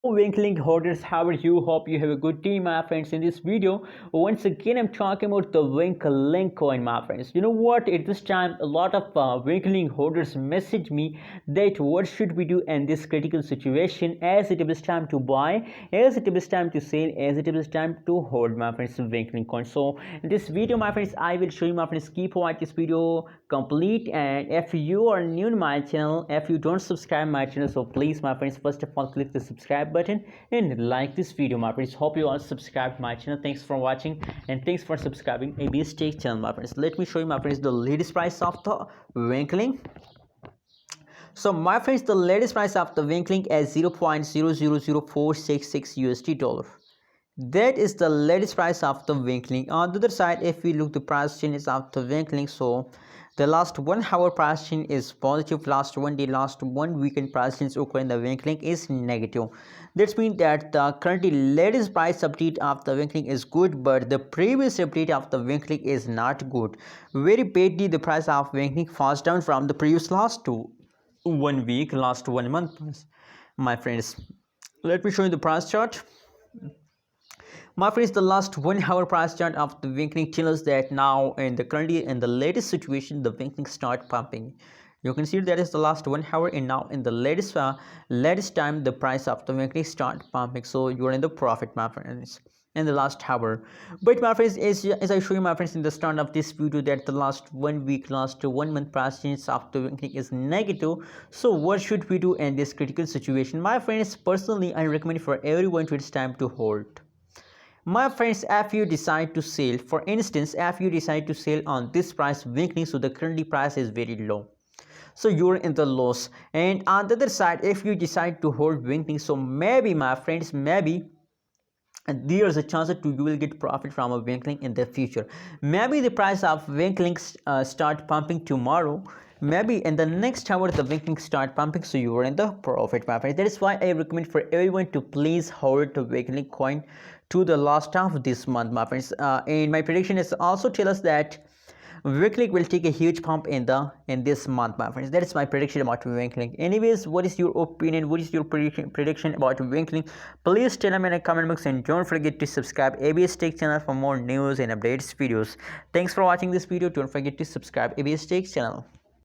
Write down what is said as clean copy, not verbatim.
Winklink holders, how are you? Hope you have a good day, my friends. In this video, once again, I'm talking about the Winklink coin, my friends. You know what? At this time, a lot of Winklink holders message me that what should we do in this critical situation, as it is time to buy, as it is time to sell, as it is time to hold, my friends, Winklink coin. So, in this video, my friends, I will show you, my friends, keep watch this video complete. And if you are new to my channel, if you don't subscribe my channel, so please, my friends, first of all, click the subscribe button and like this video, my friends. Hope you all subscribe my channel. Thanks for watching and thanks for subscribing ABS Tech channel, my friends. Let me show you, my friends, the latest price of the Winklink. So my friends, the latest price of the Winklink is 0.000466 USD dollar. That is the latest price of the Winklink. On the other side, if we look the price changes of the Winklink, so the last 1 hour price change is positive, last 1 day, last 1 weekend price change occur in the Winklink is negative. That means that the currently latest price update of the Winklink is good, but the previous update of the Winklink is not good. Very badly the price of Winklink falls down from the previous last 1 week, last 1 month, my friends. Let me show you the price chart. My friends, the last 1 hour price chart of the Winklink tells us that now in the currently in the latest situation, the Winklink start pumping. You can see that is the last 1 hour, and now in the latest time the price of the Winklink start pumping. So you are in the profit, my friends, in the last hour. But my friends, as I show you, my friends, in the start of this video, that the last 1 week, last 1 month price change of the Winklink is negative. So what should we do in this critical situation? My friends, personally, I recommend for everyone to it's time to hold. My friends, if you decide to sell, for instance, if you decide to sell on this price Winklink, so the currently price is very low, so you're in the loss. And on the other side, if you decide to hold Winklink, so maybe, my friends, maybe there's a chance that you will get profit from a Winklink in the future. Maybe the price of Winklink start pumping tomorrow. Maybe in the next hour the Winklink start pumping, so you are in the profit, my friends. That is why I recommend for everyone to please hold the Winklink coin to the last of this month, my friends. And my prediction is also tell us that Winklink will take a huge pump in this month, my friends. That is my prediction about Winklink. Anyways, what is your opinion? What is your prediction about Winklink? Please tell me in the comment box, and don't forget to subscribe ABS Tech channel for more news and updates videos. Thanks for watching this video. Don't forget to subscribe ABS Tech channel.